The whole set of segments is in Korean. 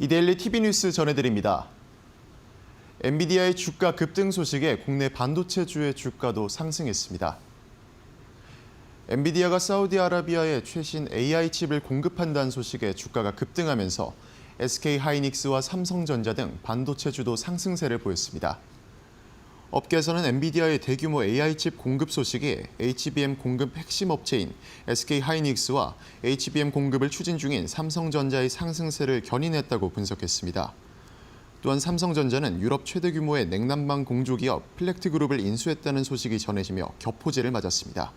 이데일리 TV뉴스 전해드립니다. 엔비디아의 주가 급등 소식에 국내 반도체주의 주가도 상승했습니다. 엔비디아가 사우디아라비아에 최신 AI 칩을 공급한다는 소식에 주가가 급등하면서 SK하이닉스와 삼성전자 등 반도체주도 상승세를 보였습니다. 업계에서는 엔비디아의 대규모 AI 칩 공급 소식이 HBM 공급 핵심 업체인 SK하이닉스와 HBM 공급을 추진 중인 삼성전자의 상승세를 견인했다고 분석했습니다. 또한 삼성전자는 유럽 최대 규모의 냉난방 공조기업 플렉트그룹을 인수했다는 소식이 전해지며 격포제를 맞았습니다.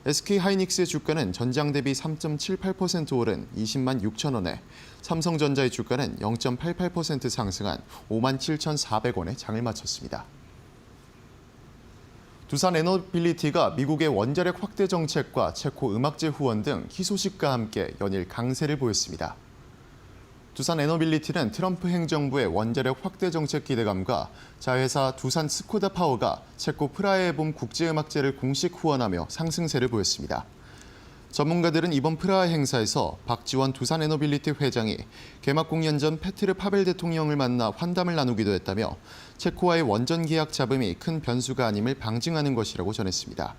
SK하이닉스의 주가는 전장 대비 3.78% 오른 20만 6천 원에 삼성전자의 주가는 0.88% 상승한 5만 7,400원에 장을 마쳤습니다. 두산 에너빌리티가 미국의 원자력 확대 정책과 체코 음악제 후원 등 희소식과 함께 연일 강세를 보였습니다. 두산 에너빌리티는 트럼프 행정부의 원자력 확대 정책 기대감과 자회사 두산 스코다 파워가 체코 프라하의 봄 국제음악제를 공식 후원하며 상승세를 보였습니다. 전문가들은 이번 프라하 행사에서 박지원 두산 에너빌리티 회장이 개막 공연 전 페트르 파벨 대통령을 만나 환담을 나누기도 했다며 체코와의 원전 계약 잡음이 큰 변수가 아님을 방증하는 것이라고 전했습니다.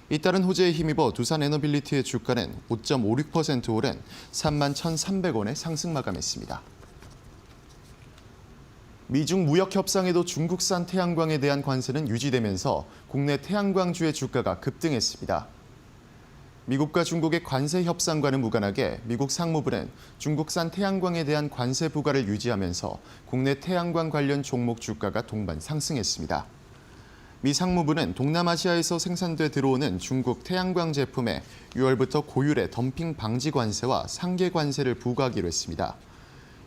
이따른 호재에 힘입어 두산 에너빌리티의 주가는 5.56% 오른 3만 1,300원에 상승 마감했습니다. 미중 무역 협상에도 중국산 태양광에 대한 관세는 유지되면서 국내 태양광주의 주가가 급등했습니다. 미국과 중국의 관세 협상과는 무관하게 미국 상무부는 중국산 태양광에 대한 관세 부과를 유지하면서 국내 태양광 관련 종목 주가가 동반 상승했습니다. 미 상무부는 동남아시아에서 생산돼 들어오는 중국 태양광 제품에 6월부터 고율의 덤핑 방지 관세와 상계 관세를 부과하기로 했습니다.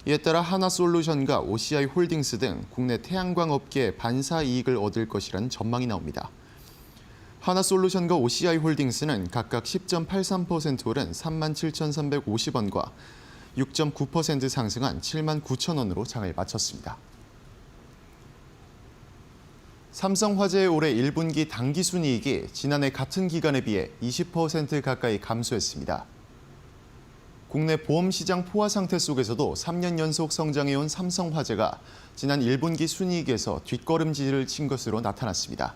이에 따라 하나솔루션과 OCI 홀딩스 등 국내 태양광 업계에 반사 이익을 얻을 것이라는 전망이 나옵니다. 하나솔루션과 OCI 홀딩스는 각각 10.83% 오른 37,350원과 6.9% 상승한 79,000원으로 장을 마쳤습니다. 삼성화재의 올해 1분기 당기순이익이 지난해 같은 기간에 비해 20% 가까이 감소했습니다. 국내 보험시장 포화 상태 속에서도 3년 연속 성장해온 삼성화재가 지난 1분기 순이익에서 뒷걸음질을 친 것으로 나타났습니다.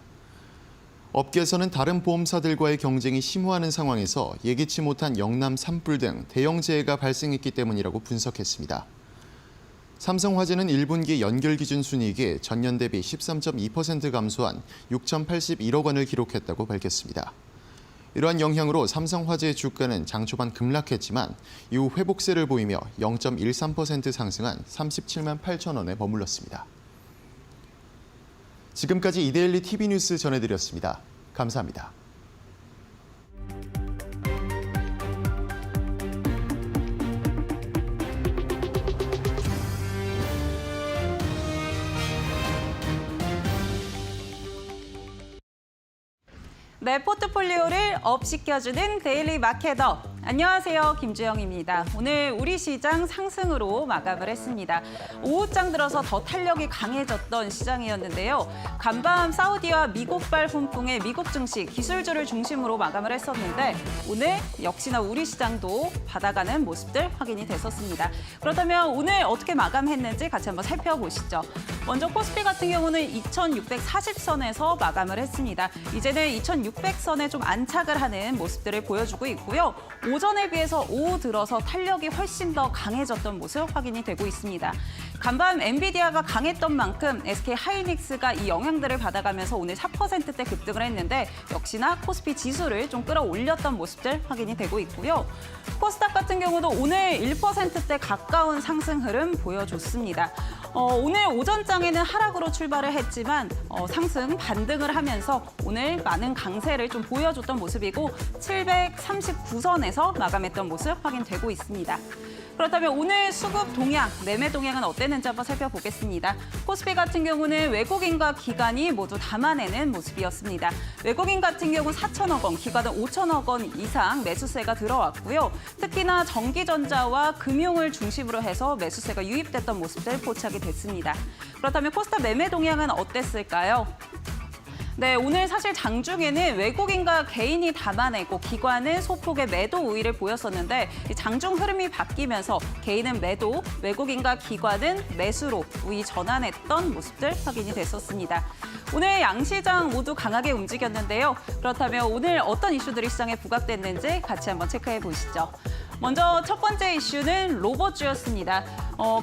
업계에서는 다른 보험사들과의 경쟁이 심화하는 상황에서 예기치 못한 영남 산불 등 대형 재해가 발생했기 때문이라고 분석했습니다. 삼성화재는 1분기 연결 기준 순이익이 전년 대비 13.2% 감소한 6,081억 원을 기록했다고 밝혔습니다. 이러한 영향으로 삼성화재의 주가는 장 초반 급락했지만 이후 회복세를 보이며 0.13% 상승한 37만 8천 원에 머물렀습니다. 지금까지 이데일리 TV뉴스 전해드렸습니다. 감사합니다. 내 포트폴리오를 업시켜주는 데일리 마케터. 안녕하세요, 김주영입니다. 오늘 우리 시장 상승으로 마감을 했습니다. 오후장 들어서 더 탄력이 강해졌던 시장이었는데요. 간밤 사우디와 미국발 훈풍의 미국 증시 기술주를 중심으로 마감을 했었는데 오늘 역시나 우리 시장도 받아가는 모습들 확인이 됐었습니다. 그렇다면 오늘 어떻게 마감했는지 같이 한번 살펴보시죠. 먼저 코스피 같은 경우는 2640선에서 마감을 했습니다. 이제는 2600선에 좀 안착을 하는 모습들을 보여주고 있고요. 오전에 비해서 오후 들어서 탄력이 훨씬 더 강해졌던 모습 확인이 되고 있습니다. 간밤 엔비디아가 강했던 만큼 SK하이닉스가 이 영향들을 받아가면서 오늘 4%대 급등을 했는데 역시나 코스피 지수를 좀 끌어올렸던 모습들 확인이 되고 있고요. 코스닥 같은 경우도 오늘 1%대 가까운 상승 흐름 보여줬습니다. 오늘 오전장에는 하락으로 출발을 했지만 상승 반등을 하면서 오늘 많은 강세를 좀 보여줬던 모습이고 739선에서 마감했던 모습 확인되고 있습니다. 그렇다면 오늘 수급 동향, 매매 동향은 어땠는지 한번 살펴보겠습니다. 코스피 같은 경우는 외국인과 기관이 모두 담아내는 모습이었습니다. 외국인 같은 경우 4천억 원, 기관은 5천억 원 이상 매수세가 들어왔고요. 특히나 전기전자와 금융을 중심으로 해서 매수세가 유입됐던 모습들 포착이 됐습니다. 그렇다면 코스닥 매매 동향은 어땠을까요? 네, 오늘 사실 장중에는 외국인과 개인이 담아내고 기관은 소폭의 매도 우위를 보였었는데 이 장중 흐름이 바뀌면서 개인은 매도, 외국인과 기관은 매수로 우위 전환했던 모습들 확인이 됐었습니다. 오늘 양시장 모두 강하게 움직였는데요. 그렇다면 오늘 어떤 이슈들이 시장에 부각됐는지 같이 한번 체크해 보시죠. 먼저 첫 번째 이슈는 로봇주였습니다.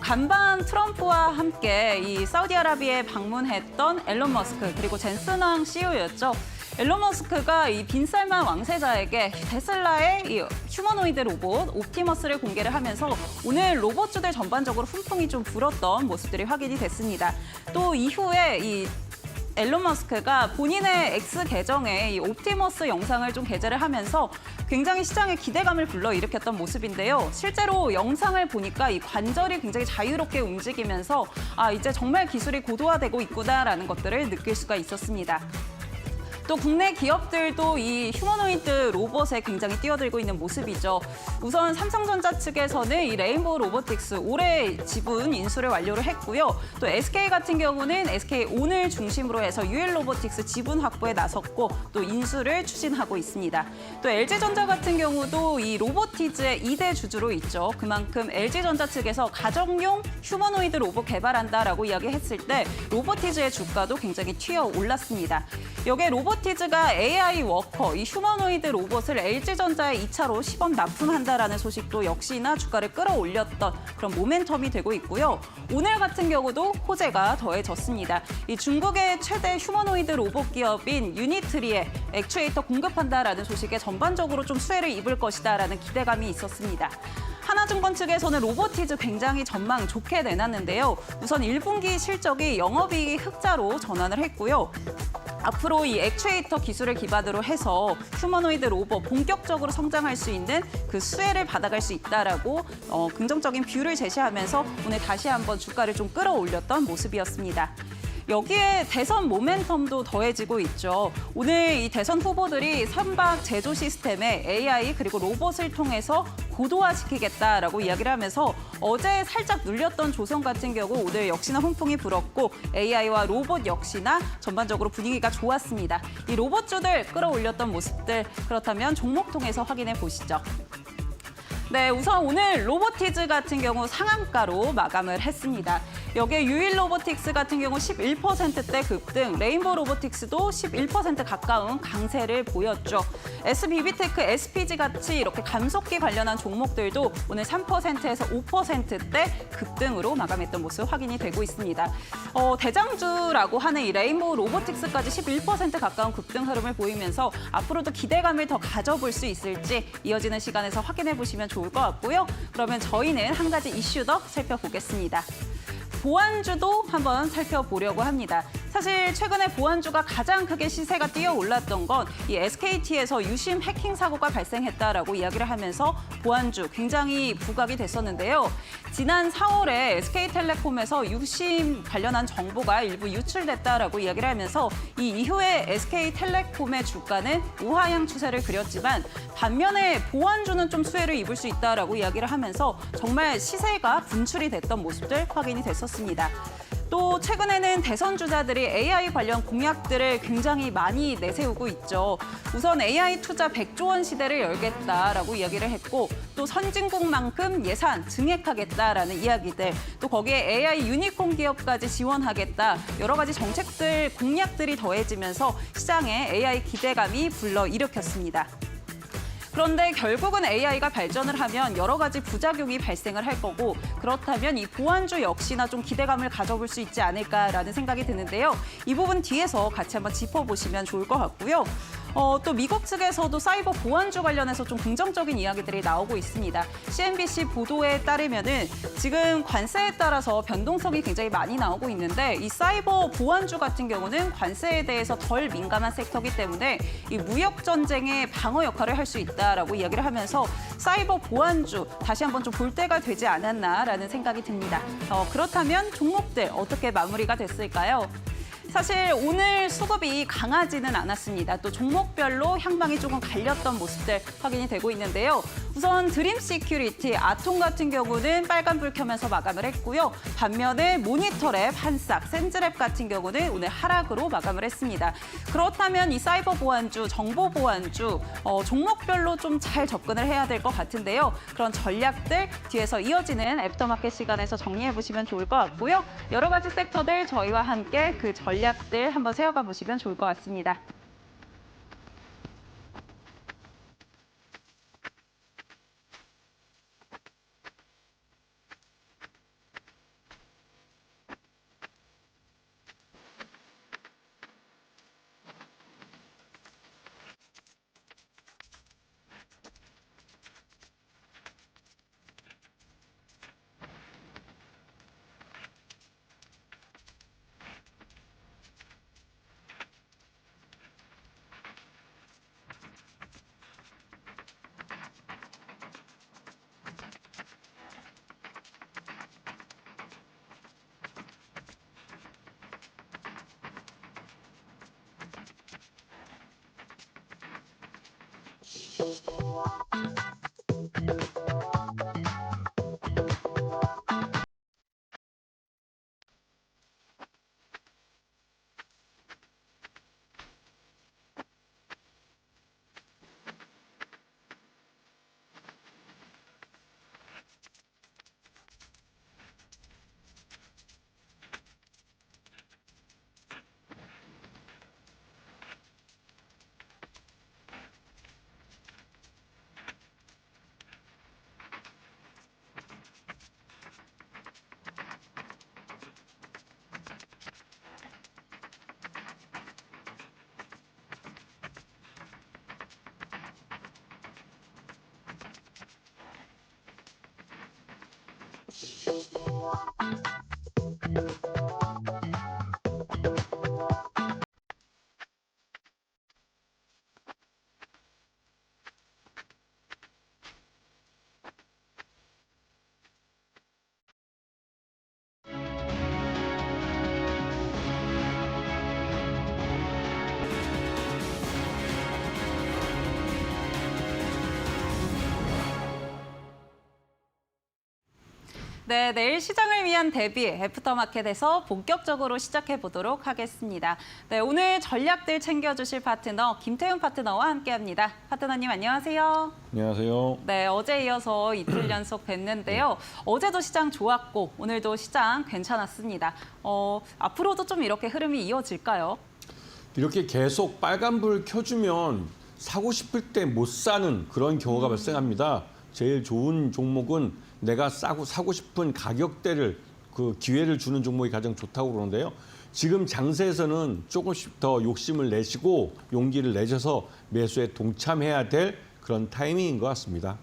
간반 트럼프와 함께 이 사우디아라비아에 방문했던 앨런 머스크 그리고 젠슨 황 CEO였죠. 앨런 머스크가 이 빈살만 왕세자에게 테슬라의 이 휴머노이드 로봇 옵티머스를 공개를 하면서 오늘 로봇주들 전반적으로 훈풍이 좀 불었던 모습들이 확인이 됐습니다. 또 이후에 이 앨런 머스크가 본인의 X 계정에 이 옵티머스 영상을 좀 게재를 하면서 굉장히 시장의 기대감을 불러일으켰던 모습인데요. 실제로 영상을 보니까 이 관절이 굉장히 자유롭게 움직이면서 이제 정말 기술이 고도화되고 있구나라는 것들을 느낄 수가 있었습니다. 또 국내 기업들도 이 휴머노이드 로봇에 굉장히 뛰어들고 있는 모습이죠. 우선 삼성전자 측에서는 이 레인보우 로보틱스 올해 지분 인수를 완료를 했고요. 또 SK 같은 경우는 SK 온을 중심으로 해서 UL 로보틱스 지분 확보에 나섰고 또 인수를 추진하고 있습니다. 또 LG전자 같은 경우도 이 로보티즈의 2대 주주로 있죠. 그만큼 LG전자 측에서 가정용 휴머노이드 로봇 개발한다라고 이야기했을 때 로보티즈의 주가도 굉장히 튀어 올랐습니다. 여기에 로보티즈가 AI 워커, 이 휴머노이드 로봇을 LG전자에 2차로 시범 납품한다라는 소식도 역시나 주가를 끌어올렸던 그런 모멘텀이 되고 있고요. 오늘 같은 경우도 호재가 더해졌습니다. 이 중국의 최대 휴머노이드 로봇 기업인 유니트리에 액추에이터 공급한다라는 소식에 전반적으로 좀 수혜를 입을 것이다라는 기대감이 있었습니다. 하나증권 측에서는 로보티즈 굉장히 전망 좋게 내놨는데요. 우선 1분기 실적이 영업이익 흑자로 전환을 했고요. 앞으로 이 액추에이터 기술을 기반으로 해서 휴머노이드 로봇 본격적으로 성장할 수 있는 그 수혜를 받아갈 수 있다라고 긍정적인 뷰를 제시하면서 오늘 다시 한번 주가를 좀 끌어올렸던 모습이었습니다. 여기에 대선 모멘텀도 더해지고 있죠. 오늘 이 대선 후보들이 선박 제조 시스템에 AI 그리고 로봇을 통해서 고도화시키겠다라고 이야기를 하면서 어제 살짝 눌렸던 조선 같은 경우 오늘 역시나 훈풍이 불었고 AI와 로봇 역시나 전반적으로 분위기가 좋았습니다. 이 로봇주들 끌어올렸던 모습들 그렇다면 종목 통해서 확인해 보시죠. 네, 우선 오늘 로보티즈 같은 경우 상한가로 마감을 했습니다. 여기에 유일 로보틱스 같은 경우 11%대 급등, 레인보우 로보틱스도 11% 가까운 강세를 보였죠. SBB테크, SPG 같이 이렇게 감속기 관련한 종목들도 오늘 3%에서 5%대 급등으로 마감했던 모습 확인이 되고 있습니다. 대장주라고 하는 이 레인보우 로보틱스까지 11% 가까운 급등 흐름을 보이면서 앞으로도 기대감을 더 가져볼 수 있을지 이어지는 시간에서 확인해 보시면 좋을 것 같고요. 그러면 저희는 한 가지 이슈 더 살펴보겠습니다. 보안주도 한번 살펴보려고 합니다. 사실 최근에 보안주가 가장 크게 시세가 뛰어 올랐던 건 이 SKT에서 유심 해킹 사고가 발생했다라고 이야기를 하면서 보안주 굉장히 부각이 됐었는데요. 지난 4월에 SK텔레콤에서 유심 관련한 정보가 일부 유출됐다라고 이야기를 하면서 이 이후에 SK텔레콤의 주가는 우하향 추세를 그렸지만 반면에 보안주는 좀 수혜를 입을 수 있다라고 이야기를 하면서 정말 시세가 분출이 됐던 모습들 확인이 됐었습니다. 또 최근에는 대선 주자들이 AI 관련 공약들을 굉장히 많이 내세우고 있죠. 우선 AI 투자 100조 원 시대를 열겠다라고 이야기를 했고 또 선진국만큼 예산 증액하겠다라는 이야기들 또 거기에 AI 유니콘 기업까지 지원하겠다 여러 가지 정책들 공약들이 더해지면서 시장에 AI 기대감이 불러일으켰습니다. 그런데 결국은 AI가 발전을 하면 여러 가지 부작용이 발생을 할 거고 그렇다면 이 보안주 역시나 좀 기대감을 가져볼 수 있지 않을까라는 생각이 드는데요. 이 부분 뒤에서 같이 한번 짚어보시면 좋을 것 같고요. 또 미국 측에서도 사이버 보안주 관련해서 좀 긍정적인 이야기들이 나오고 있습니다. CNBC 보도에 따르면은 지금 관세에 따라서 변동성이 굉장히 많이 나오고 있는데 이 사이버 보안주 같은 경우는 관세에 대해서 덜 민감한 섹터이기 때문에 이 무역 전쟁의 방어 역할을 할 수 있다라고 이야기를 하면서 사이버 보안주 다시 한번 좀 볼 때가 되지 않았나라는 생각이 듭니다. 그렇다면 종목들 어떻게 마무리가 됐을까요? 사실 오늘 수급이 강하지는 않았습니다. 또 종목별로 향방이 조금 갈렸던 모습들 확인이 되고 있는데요. 우선 드림 시큐리티, 아톰 같은 경우는 빨간불 켜면서 마감을 했고요. 반면에 모니터랩, 한싹, 센즈랩 같은 경우는 오늘 하락으로 마감을 했습니다. 그렇다면 이 사이버 보안주, 정보 보안주 종목별로 좀 잘 접근을 해야 될 것 같은데요. 그런 전략들 뒤에서 이어지는 애프터마켓 시간에서 정리해 보시면 좋을 것 같고요. 여러 가지 섹터들 저희와 함께 그 전략들 한번 세워가 보시면 좋을 것 같습니다. 네, 내일 시장을 위한 대비 애프터마켓에서 본격적으로 시작해 보도록 하겠습니다. 네, 오늘 전략들 챙겨주실 파트너 김태훈 파트너와 함께합니다. 파트너님 안녕하세요. 안녕하세요. 네, 어제 이어서 이틀 연속 뵀는데요. 어제도 시장 좋았고 오늘도 시장 괜찮았습니다. 앞으로도 좀 이렇게 흐름이 이어질까요? 이렇게 계속 빨간불 켜주면 사고 싶을 때 못 사는 그런 경우가 발생합니다. 제일 좋은 종목은 내가 사고 싶은 가격대를 그 기회를 주는 종목이 가장 좋다고 그러는데요. 지금 장세에서는 조금씩 더 욕심을 내시고 용기를 내셔서 매수에 동참해야 될 그런 타이밍인 것 같습니다.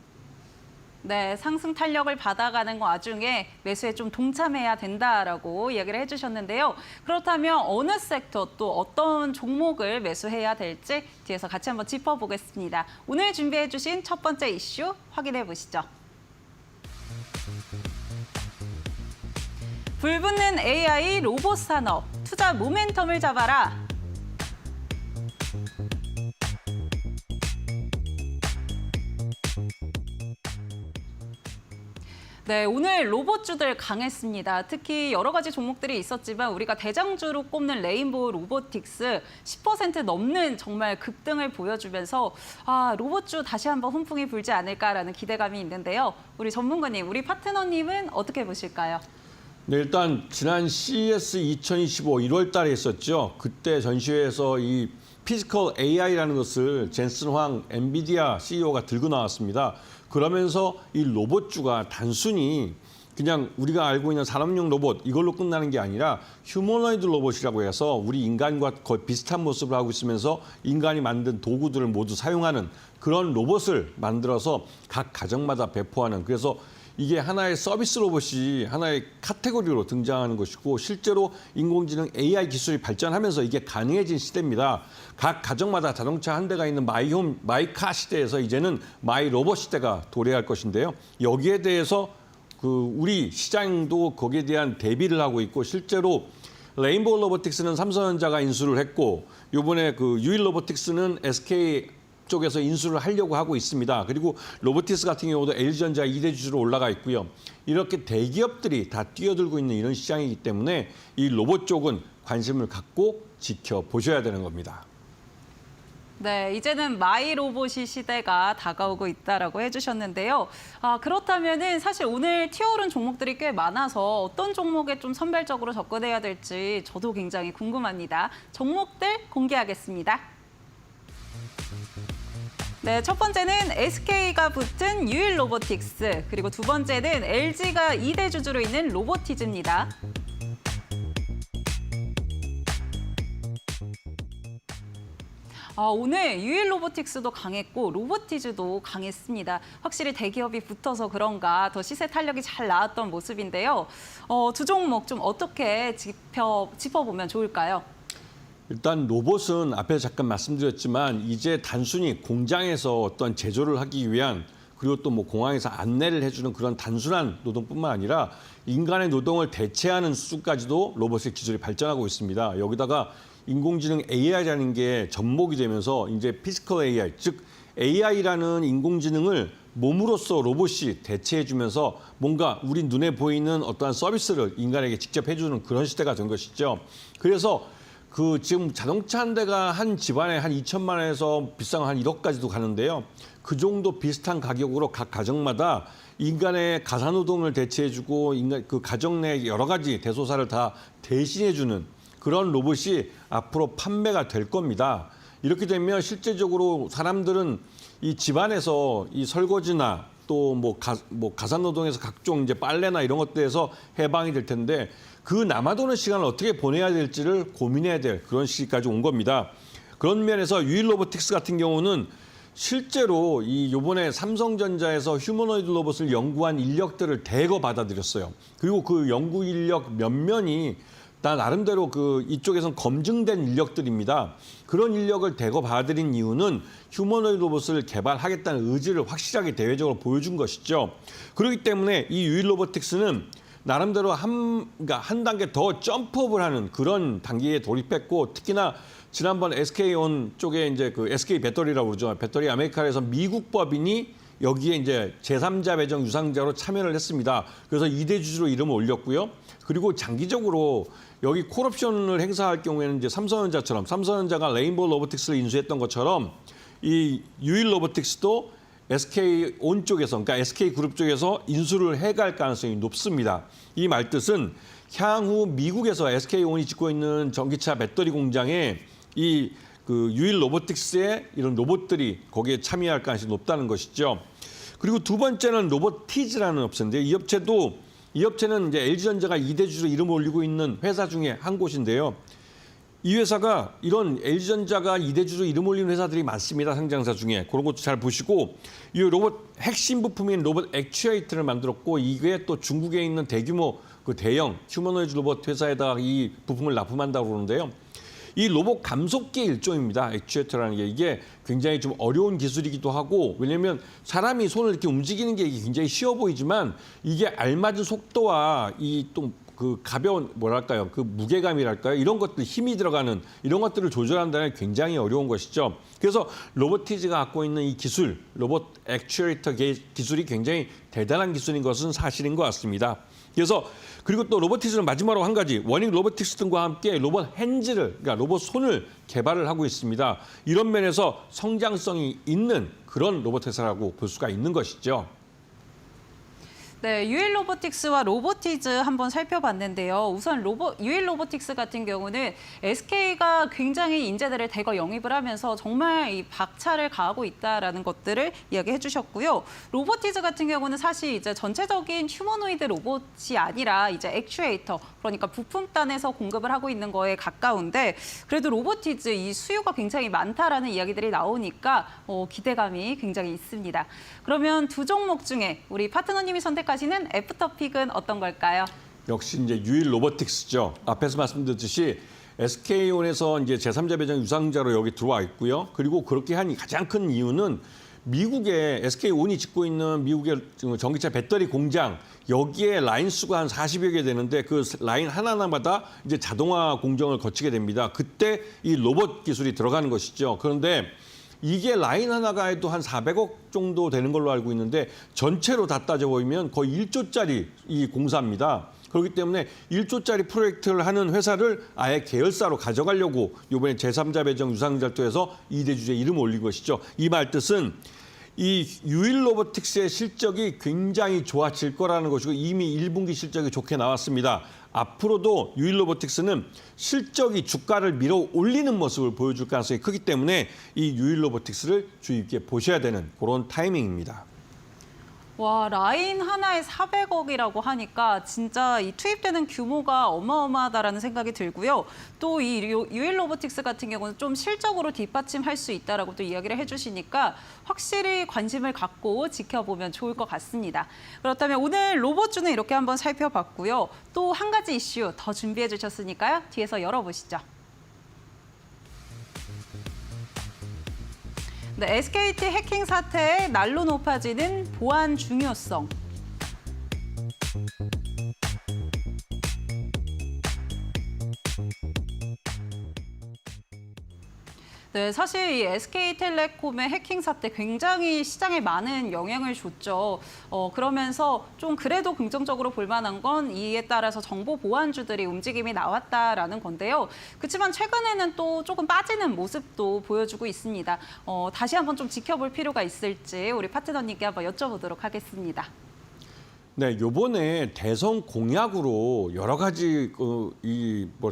네, 상승 탄력을 받아가는 와중에 매수에 좀 동참해야 된다라고 이야기를 해주셨는데요. 그렇다면 어느 섹터 또 어떤 종목을 매수해야 될지 뒤에서 같이 한번 짚어보겠습니다. 오늘 준비해주신 첫 번째 이슈 확인해 보시죠. 불붙는 AI 로봇 산업, 투자 모멘텀을 잡아라. 네, 오늘 로봇주들 강했습니다. 특히 여러 가지 종목들이 있었지만 우리가 대장주로 꼽는 레인보우 로보틱스 10% 넘는 정말 급등을 보여주면서 로봇주 다시 한번 훈풍이 불지 않을까라는 기대감이 있는데요. 우리 전문가님, 우리 파트너님은 어떻게 보실까요? 네, 일단 지난 CES 2025 1월 달에 있었죠. 그때 전시회에서 이 피지컬 AI라는 것을 젠슨 황 엔비디아 CEO가 들고 나왔습니다. 그러면서 이 로봇주가 단순히 그냥 우리가 알고 있는 사람용 로봇 이걸로 끝나는 게 아니라 휴머노이드 로봇이라고 해서 우리 인간과 거의 비슷한 모습을 하고 있으면서 인간이 만든 도구들을 모두 사용하는 그런 로봇을 만들어서 각 가정마다 배포하는, 그래서 이게 하나의 서비스 로봇이 하나의 카테고리로 등장하는 것이고 실제로 인공지능 AI 기술이 발전하면서 이게 가능해진 시대입니다. 각 가정마다 자동차 한 대가 있는 마이홈, 마이카 시대에서 이제는 마이 로봇 시대가 도래할 것인데요. 여기에 대해서 우리 시장도 거기에 대한 대비를 하고 있고 실제로 레인보우 로보틱스는 삼성전자가 인수를 했고 이번에 유일 로보틱스는 SK 쪽에서 인수를 하려고 하고 있습니다. 그리고 로보티스 같은 경우도 LG전자 2대 주주로 올라가 있고요. 이렇게 대기업들이 다 뛰어들고 있는 이런 시장이기 때문에 이 로봇 쪽은 관심을 갖고 지켜보셔야 되는 겁니다. 네, 이제는 마이 로봇이 시대가 다가오고 있다라고 해주셨는데요. 그렇다면은 사실 오늘 튀어오른 종목들이 꽤 많아서 어떤 종목에 좀 선별적으로 접근해야 될지 저도 굉장히 궁금합니다. 종목들 공개하겠습니다. 네, 첫 번째는 SK가 붙은 유일 로보틱스, 그리고 두 번째는 LG가 2대 주주로 있는 로보티즈입니다. 오늘 유일 로보틱스도 강했고 로보티즈도 강했습니다. 확실히 대기업이 붙어서 그런가 더 시세 탄력이 잘 나왔던 모습인데요. 두 종목 좀 어떻게 짚어보면 좋을까요? 일단 로봇은 앞에 잠깐 말씀드렸지만 이제 단순히 공장에서 어떤 제조를 하기 위한 그리고 또 뭐 공항에서 안내를 해주는 그런 단순한 노동뿐만 아니라 인간의 노동을 대체하는 수준까지도 로봇의 기술이 발전하고 있습니다. 여기다가 인공지능 AI라는 게 접목이 되면서 이제 피지컬 AI, 즉 AI라는 인공지능을 몸으로써 로봇이 대체해주면서 뭔가 우리 눈에 보이는 어떠한 서비스를 인간에게 직접 해주는 그런 시대가 된 것이죠. 그래서 지금 자동차 한 대가 한 집안에 한 2천만 원에서 비싼 거 한 1억까지도 가는데요. 그 정도 비슷한 가격으로 각 가정마다 인간의 가사노동을 대체해주고 인간 그 가정 내 여러 가지 대소사를 다 대신해주는 그런 로봇이 앞으로 판매가 될 겁니다. 이렇게 되면 실제적으로 사람들은 이 집안에서 이 설거지나 또 뭐 가사노동에서 각종 이제 빨래나 이런 것들에서 해방이 될 텐데 그 남아도는 시간을 어떻게 보내야 될지를 고민해야 될 그런 시기까지 온 겁니다. 그런 면에서 유일 로보틱스 같은 경우는 실제로 요번에 삼성전자에서 휴머노이드 로봇을 연구한 인력들을 대거 받아들였어요. 그리고 그 연구 인력 몇몇이 다 나름대로 이쪽에선 검증된 인력들입니다. 그런 인력을 대거 받아들인 이유는 휴머노이드 로봇을 개발하겠다는 의지를 확실하게 대외적으로 보여준 것이죠. 그렇기 때문에 이 유일 로보틱스는 나름대로 한 단계 더 점프업을 하는 그런 단계에 돌입했고 특히나 지난번 SK온 쪽에 이제 그 SK 배터리라고 그러죠. 배터리 아메리카에서 미국 법인이 여기에 이제 제3자 배정 유상자로 참여를 했습니다. 그래서 2대 주주로 이름을 올렸고요. 그리고 장기적으로 여기 콜옵션을 행사할 경우에는 이제 삼성전자가 레인보우 로보틱스를 인수했던 것처럼 이 유일 로보틱스도 SK온 쪽에서, 그러니까 SK그룹 쪽에서 인수를 해갈 가능성이 높습니다. 이 말뜻은 향후 미국에서 SK온이 짓고 있는 전기차 배터리 공장에 유일 로보틱스의 이런 로봇들이 거기에 참여할 가능성이 높다는 것이죠. 그리고 두 번째는 로보티즈라는 업체인데 이 업체는 이제 LG전자가 2대 주주로 이름을 올리고 있는 회사 중에 한 곳인데요. 이 회사가 이런 LG전자가 2대 주주로 이름 올리는 회사들이 많습니다. 상장사 중에. 그런 것도 잘 보시고 이 로봇 핵심 부품인 로봇 액추에이터를 만들었고 이게 또 중국에 있는 대규모 대형 휴머노이드 로봇 회사에다가 이 부품을 납품한다고 그러는데요. 이 로봇 감속기의 일종입니다. 액추에이터라는 게 이게 굉장히 좀 어려운 기술이기도 하고 왜냐하면 사람이 손을 이렇게 움직이는 게 굉장히 쉬워 보이지만 이게 알맞은 속도와 가벼운 무게감이랄까요? 이런 것들 힘이 들어가는 이런 것들을 조절한다는 게 굉장히 어려운 것이죠. 그래서 로보티즈가 갖고 있는 이 기술, 로봇 액추에이터 기술이 굉장히 대단한 기술인 것은 사실인 것 같습니다. 그리고 또 로보티즈는 마지막으로 한 가지 워닝 로보틱스 등과 함께 로봇 핸즈를 그러니까 로봇 손을 개발을 하고 있습니다. 이런 면에서 성장성이 있는 그런 로봇 회사라고 볼 수가 있는 것이죠. 네, 유일 로보틱스와 로보티즈 한번 살펴봤는데요. 우선 유일 로보틱스 같은 경우는 SK가 굉장히 인재들을 대거 영입을 하면서 정말 이 박차를 가하고 있다라는 것들을 이야기해 주셨고요. 로보티즈 같은 경우는 사실 이제 전체적인 휴머노이드 로봇이 아니라 이제 액추에이터, 그러니까 부품단에서 공급을 하고 있는 거에 가까운데 그래도 로보티즈 이 수요가 굉장히 많다라는 이야기들이 나오니까 기대감이 굉장히 있습니다. 그러면 두 종목 중에 우리 파트너님이 선택하시는 애프터픽은 어떤 걸까요? 역시 이제 유일 로보틱스죠. 앞에서 말씀드렸듯이 SK온에서 이제 제3자 배정 유상자로 여기 들어와 있고요. 그리고 그렇게 한 가장 큰 이유는 미국의 SK온이 짓고 있는 미국의 전기차 배터리 공장 여기에 라인 수가 한 40여 개 되는데 그 라인 하나하나마다 이제 자동화 공정을 거치게 됩니다. 그때 이 로봇 기술이 들어가는 것이죠. 그런데 이게 라인 하나가 해도 한 400억 정도 되는 걸로 알고 있는데 전체로 다 따져보면 거의 1조짜리 이 공사입니다. 그렇기 때문에 1조짜리 프로젝트를 하는 회사를 아예 계열사로 가져가려고 이번에 제3자 배정 유상증자토에서 2대 주주에 이름을 올린 것이죠. 이 말 뜻은 이 유일로보틱스의 실적이 굉장히 좋아질 거라는 것이고 이미 1분기 실적이 좋게 나왔습니다. 앞으로도 유일로보틱스는 실적이 주가를 밀어 올리는 모습을 보여줄 가능성이 크기 때문에 이 유일로보틱스를 주의 깊게 보셔야 되는 그런 타이밍입니다. 와, 라인 하나에 400억이라고 하니까 진짜 이 투입되는 규모가 어마어마하다라는 생각이 들고요. 또 이 유일로보틱스 같은 경우는 좀 실적으로 뒷받침할 수 있다라고 또 이야기를 해주시니까 확실히 관심을 갖고 지켜보면 좋을 것 같습니다. 그렇다면 오늘 로봇주는 이렇게 한번 살펴봤고요. 또 한 가지 이슈 더 준비해 주셨으니까요. 뒤에서 열어보시죠. 네, SKT 해킹 사태의 날로 높아지는 보안 중요성. 네, 사실 이 SK텔레콤의 해킹 사태 굉장히 시장에 많은 영향을 줬죠. 그러면서 좀 그래도 긍정적으로 볼 만한 건 이에 따라서 정보 보안주들이 움직임이 나왔다라는 건데요. 그렇지만 최근에는 또 조금 빠지는 모습도 보여주고 있습니다. 다시 한번 좀 지켜볼 필요가 있을지 우리 파트너님께 한번 여쭤보도록 하겠습니다. 네, 요번에 대선 공약으로 여러 가지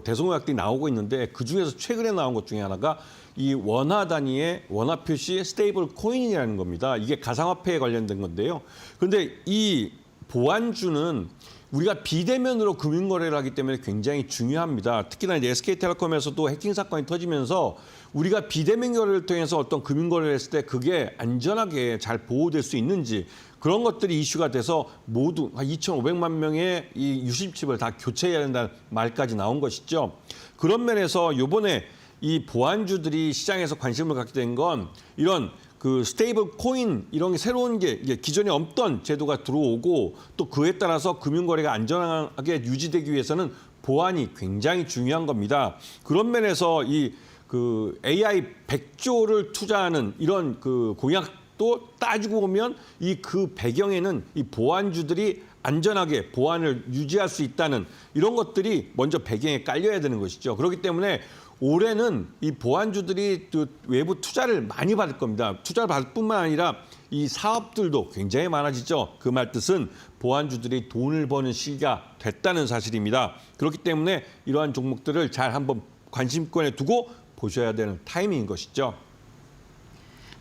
대선 공약들이 나오고 있는데 그 중에서 최근에 나온 것 중에 하나가 이 원화 단위의 원화 표시 스테이블 코인이라는 겁니다. 이게 가상화폐에 관련된 건데요. 그런데 이 보안주는 우리가 비대면으로 금융거래를 하기 때문에 굉장히 중요합니다. 특히나 이제 SK텔레콤에서도 해킹 사건이 터지면서 우리가 비대면 거래를 통해서 어떤 금융거래를 했을 때 그게 안전하게 잘 보호될 수 있는지 그런 것들이 이슈가 돼서 모두 2,500만 명의 이 유심칩을 다 교체해야 된다는 말까지 나온 것이죠. 그런 면에서 이번에 이 보안주들이 시장에서 관심을 갖게 된 건 이런 그 스테이블 코인 이런 게 새로운 게 이제 기존에 없던 제도가 들어오고 또 그에 따라서 금융거래가 안전하게 유지되기 위해서는 보안이 굉장히 중요한 겁니다. 그런 면에서 이 그 AI 100조를 투자하는 이런 그 공약도 따지고 보면 이 그 배경에는 이 보안주들이 안전하게 보안을 유지할 수 있다는 이런 것들이 먼저 배경에 깔려야 되는 것이죠. 그렇기 때문에 올해는 이 보안주들이 또 외부 투자를 많이 받을 겁니다. 투자를 받을 뿐만 아니라 이 사업들도 굉장히 많아지죠. 그 말 뜻은 보안주들이 돈을 버는 시기가 됐다는 사실입니다. 그렇기 때문에 이러한 종목들을 잘 한번 관심권에 두고 보셔야 되는 타이밍인 것이죠.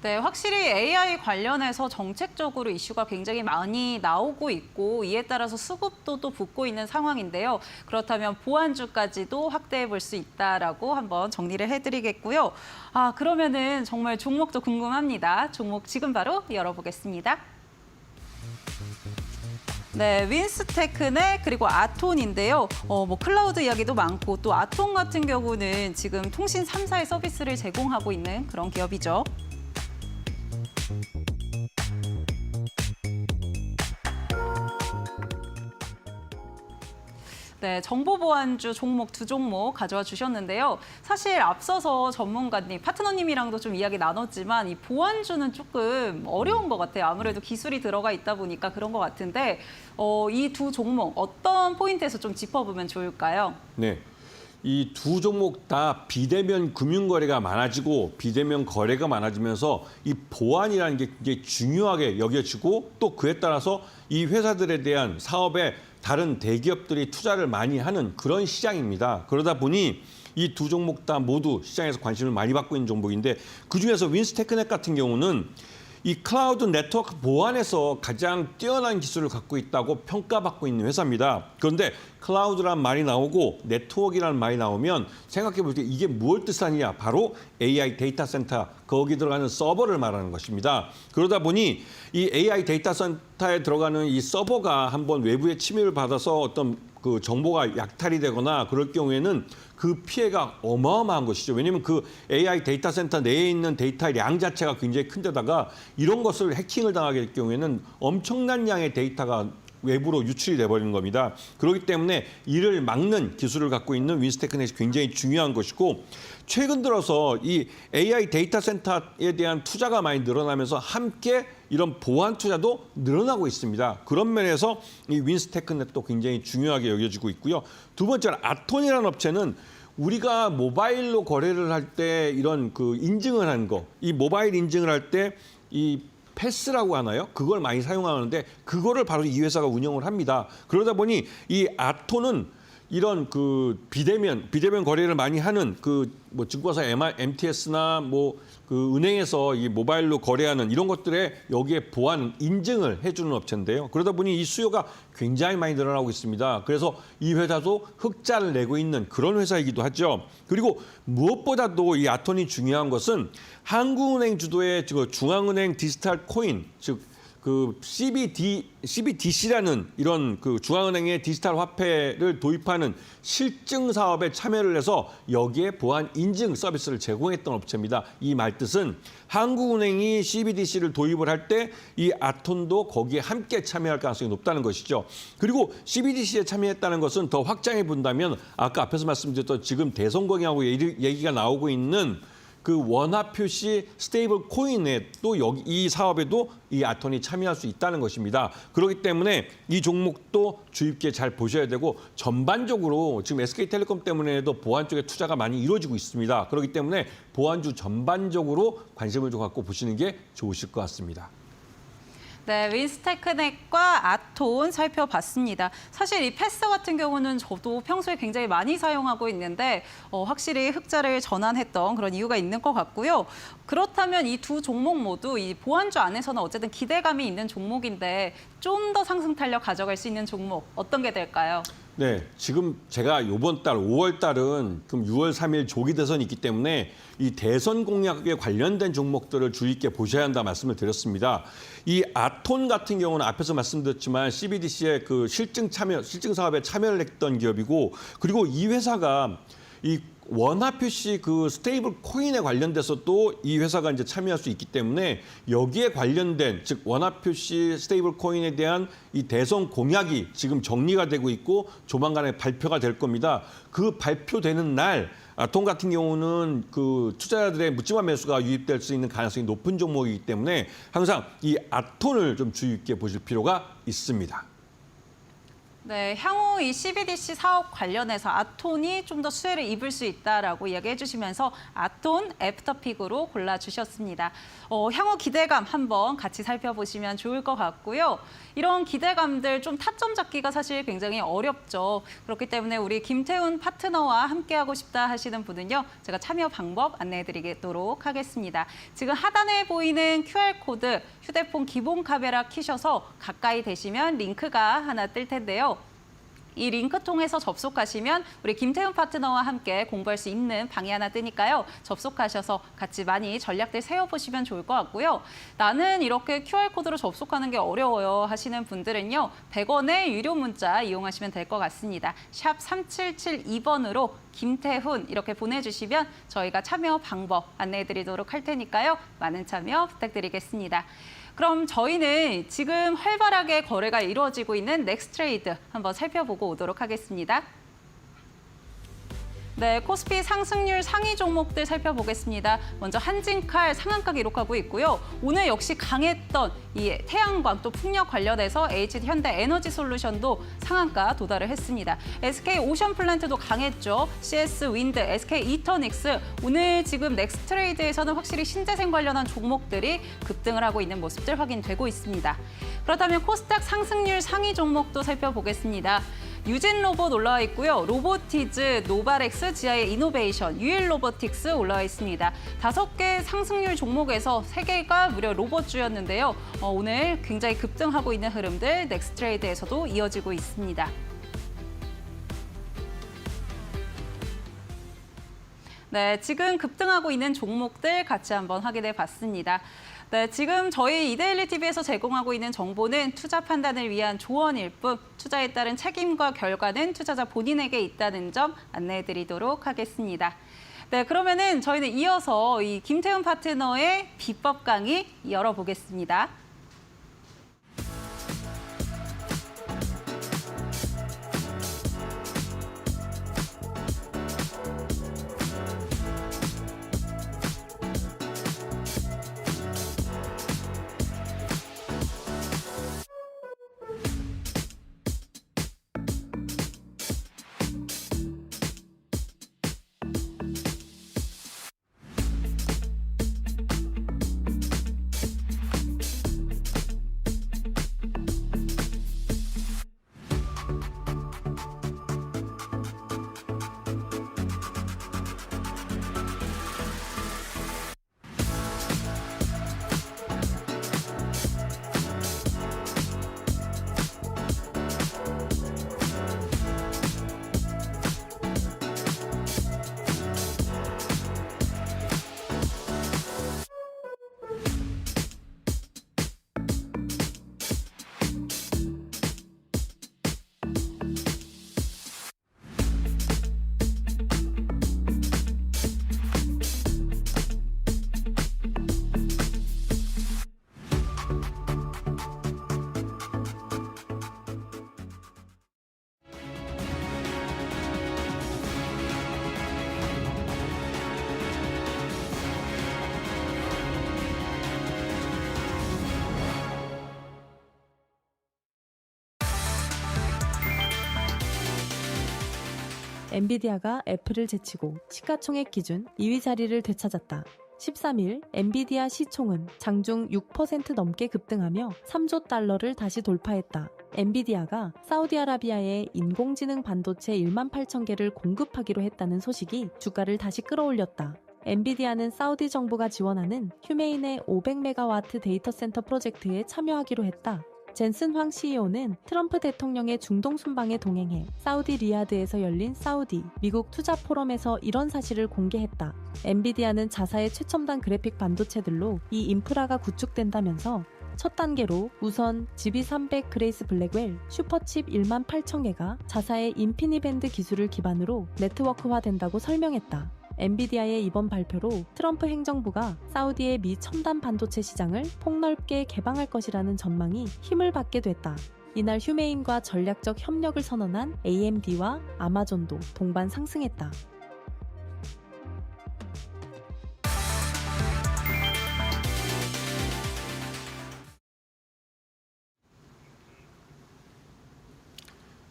네, 확실히 AI 관련해서 정책적으로 이슈가 굉장히 많이 나오고 있고 이에 따라서 수급도 또 붙고 있는 상황인데요. 그렇다면 보안주까지도 확대해 볼 수 있다라고 한번 정리를 해드리겠고요. 그러면은 정말 종목도 궁금합니다. 종목 지금 바로 열어보겠습니다. 네, 윈스테크네 그리고 아톤인데요. 클라우드 이야기도 많고 또 아톤 같은 경우는 지금 통신 3사의 서비스를 제공하고 있는 그런 기업이죠. 네, 정보보안주 종목 두 종목 가져와 주셨는데요. 사실 앞서서 전문가님, 파트너님이랑도 좀 이야기 나눴지만 이 보안주는 조금 어려운 것 같아요. 아무래도 기술이 들어가 있다 보니까 그런 것 같은데 이 두 종목 어떤 포인트에서 좀 짚어보면 좋을까요? 네. 이 두 종목 다 비대면 금융거래가 많아지고 비대면 거래가 많아지면서 이 보안이라는 게 굉장히 중요하게 여겨지고 또 그에 따라서 이 회사들에 대한 사업에 다른 대기업들이 투자를 많이 하는 그런 시장입니다. 그러다 보니 이 두 종목 다 모두 시장에서 관심을 많이 받고 있는 종목인데 그중에서 윈스테크넷 같은 경우는 이 클라우드 네트워크 보안에서 가장 뛰어난 기술을 갖고 있다고 평가받고 있는 회사입니다. 그런데 클라우드라는 말이 나오고 네트워크라는 말이 나오면 생각해 볼 때 이게 무엇을 뜻하느냐? 바로 AI 데이터 센터, 거기 들어가는 서버를 말하는 것입니다. 그러다 보니 이 AI 데이터 센터에 들어가는 이 서버가 한번 외부의 침입을 받아서 어떤 그 정보가 약탈이 되거나 그럴 경우에는 그 피해가 어마어마한 것이죠. 왜냐하면 그 AI 데이터 센터 내에 있는 데이터의 량 자체가 굉장히 큰 데다가 이런 것을 해킹을 당하게 될 경우에는 엄청난 양의 데이터가 외부로 유출이 돼버리는 겁니다. 그렇기 때문에 이를 막는 기술을 갖고 있는 윈스테크넷이 굉장히 중요한 것이고 최근 들어서 이 AI 데이터 센터에 대한 투자가 많이 늘어나면서 함께 이런 보안 투자도 늘어나고 있습니다. 그런 면에서 이 윈스테크넷도 굉장히 중요하게 여겨지고 있고요. 두 번째는 아톤이라는 업체는 우리가 모바일로 거래를 할 때 이런 그 인증을 하는 거, 이 모바일 인증을 할 때 이 패스라고 하나요? 그걸 많이 사용하는데 그거를 바로 이 회사가 운영을 합니다. 그러다 보니 이 아톤은 이런 그 비대면 거래를 많이 하는 그 뭐 증권사 MTS나 뭐 그 은행에서 이 모바일로 거래하는 이런 것들에 여기에 보안 인증을 해주는 업체인데요. 그러다 보니 이 수요가 굉장히 많이 늘어나고 있습니다. 그래서 이 회사도 흑자를 내고 있는 그런 회사이기도 하죠. 그리고 무엇보다도 이 아톤이 중요한 것은 한국은행 주도의 중앙은행 디지털 코인, 즉 그 CBDC라는 이런 그 중앙은행의 디지털 화폐를 도입하는 실증 사업에 참여를 해서 여기에 보안 인증 서비스를 제공했던 업체입니다. 이 말뜻은 한국은행이 CBDC를 도입을 할 때 이 아톤도 거기에 함께 참여할 가능성이 높다는 것이죠. 그리고 CBDC에 참여했다는 것은 더 확장해 본다면 아까 앞에서 말씀드렸던 지금 대선거하고 얘기가 나오고 있는 그 원화 표시 스테이블 코인에 또 여기 이 사업에도 이 아톤이 참여할 수 있다는 것입니다. 그렇기 때문에 이 종목도 주의 깊게 잘 보셔야 되고 전반적으로 지금 SK텔레콤 때문에도 보안 쪽에 투자가 많이 이루어지고 있습니다. 그렇기 때문에 보안주 전반적으로 관심을 좀 갖고 보시는 게 좋으실 것 같습니다. 네, 윈스테크넷과 아톤 살펴봤습니다. 사실 이 패스 같은 경우는 저도 평소에 굉장히 많이 사용하고 있는데 확실히 흑자를 전환했던 그런 이유가 있는 것 같고요. 그렇다면 이 두 종목 모두 이 보안주 안에서는 어쨌든 기대감이 있는 종목인데 좀 더 상승 탄력 가져갈 수 있는 종목 어떤 게 될까요? 네, 지금 제가 이번 달 5월 달은 그럼 6월 3일 조기 대선이 있기 때문에 이 대선 공약에 관련된 종목들을 주의 있게 보셔야 한다 말씀을 드렸습니다. 이 아톤 같은 경우는 앞에서 말씀드렸지만 CBDC의 그 실증 사업에 참여를 했던 기업이고 그리고 이 회사가 이 원화 표시 그 스테이블 코인에 관련돼서 또 이 회사가 이제 참여할 수 있기 때문에 여기에 관련된 즉 원화 표시 스테이블 코인에 대한 이 대선 공약이 지금 정리가 되고 있고 조만간에 발표가 될 겁니다. 그 발표되는 날 아톤 같은 경우는 그 투자자들의 묻지마 매수가 유입될 수 있는 가능성이 높은 종목이기 때문에 항상 이 아톤을 좀 주의 깊게 보실 필요가 있습니다. 네, 향후 이 CBDC 사업 관련해서 아톤이 좀 더 수혜를 입을 수 있다라고 이야기해 주시면서 아톤 애프터픽으로 골라주셨습니다. 향후 기대감 한번 같이 살펴보시면 좋을 것 같고요. 이런 기대감들 좀 타점 잡기가 사실 굉장히 어렵죠. 그렇기 때문에 우리 김태훈 파트너와 함께하고 싶다 하시는 분은요. 제가 참여 방법 안내해드리도록 하겠습니다. 지금 하단에 보이는 QR코드 휴대폰 기본 카메라 키셔서 가까이 대시면 링크가 하나 뜰 텐데요. 이 링크 통해서 접속하시면 우리 김태훈 파트너와 함께 공부할 수 있는 방이 하나 뜨니까요. 접속하셔서 같이 많이 전략들 세워보시면 좋을 것 같고요. 나는 이렇게 QR코드로 접속하는 게 어려워요 하시는 분들은요. 100원의 유료 문자 이용하시면 될 것 같습니다. 샵 3772번으로 김태훈 이렇게 보내주시면 저희가 참여 방법 안내해드리도록 할 테니까요. 많은 참여 부탁드리겠습니다. 그럼 저희는 지금 활발하게 거래가 이루어지고 있는 넥스트레이드 한번 살펴보고 오도록 하겠습니다. 네, 코스피 상승률 상위 종목들 살펴보겠습니다. 먼저 한진칼 상한가 기록하고 있고요. 오늘 역시 강했던 이 태양광 또 풍력 관련해서 HD 현대 에너지 솔루션도 상한가 도달을 했습니다. SK 오션플랜트도 강했죠. CS 윈드, SK 이터닉스 오늘 지금 넥스트레이드에서는 확실히 신재생 관련한 종목들이 급등을 하고 있는 모습들 확인되고 있습니다. 그렇다면 코스닥 상승률 상위 종목도 살펴보겠습니다. 유진 로봇 올라와 있고요. 로보티즈, 노바렉스, 지아의 이노베이션, 유일 로보틱스 올라와 있습니다. 5개 상승률 종목에서 3개가 무려 로봇주였는데요. 오늘 굉장히 급등하고 있는 흐름들 넥스트레이드에서도 이어지고 있습니다. 네, 지금 급등하고 있는 종목들 같이 한번 확인해 봤습니다. 네, 지금 저희 이데일리 TV에서 제공하고 있는 정보는 투자 판단을 위한 조언일 뿐 투자에 따른 책임과 결과는 투자자 본인에게 있다는 점 안내해드리도록 하겠습니다. 네, 그러면은 저희는 이어서 이 김태훈 파트너의 비법 강의 열어보겠습니다. 엔비디아가 애플을 제치고 시가총액 기준 2위 자리를 되찾았다. 13일 엔비디아 시총은 장중 6% 넘게 급등하며 3조 달러를 다시 돌파했다. 엔비디아가 사우디아라비아에 인공지능 반도체 1만 8천 개를 공급하기로 했다는 소식이 주가를 다시 끌어올렸다. 엔비디아는 사우디 정부가 지원하는 휴메인의 500메가와트 데이터 센터 프로젝트에 참여하기로 했다. 젠슨 황 CEO는 트럼프 대통령의 중동 순방에 동행해 사우디 리야드에서 열린 사우디, 미국 투자 포럼에서 이런 사실을 공개했다. 엔비디아는 자사의 최첨단 그래픽 반도체들로 이 인프라가 구축된다면서 첫 단계로 우선 GB300 그레이스 블랙웰 슈퍼칩 1만 8천 개가 자사의 인피니밴드 기술을 기반으로 네트워크화된다고 설명했다. 엔비디아의 이번 발표로 트럼프 행정부가 사우디의 미 첨단 반도체 시장을 폭넓게 개방할 것이라는 전망이 힘을 받게 됐다. 이날 휴메인과 전략적 협력을 선언한 AMD와 아마존도 동반 상승했다.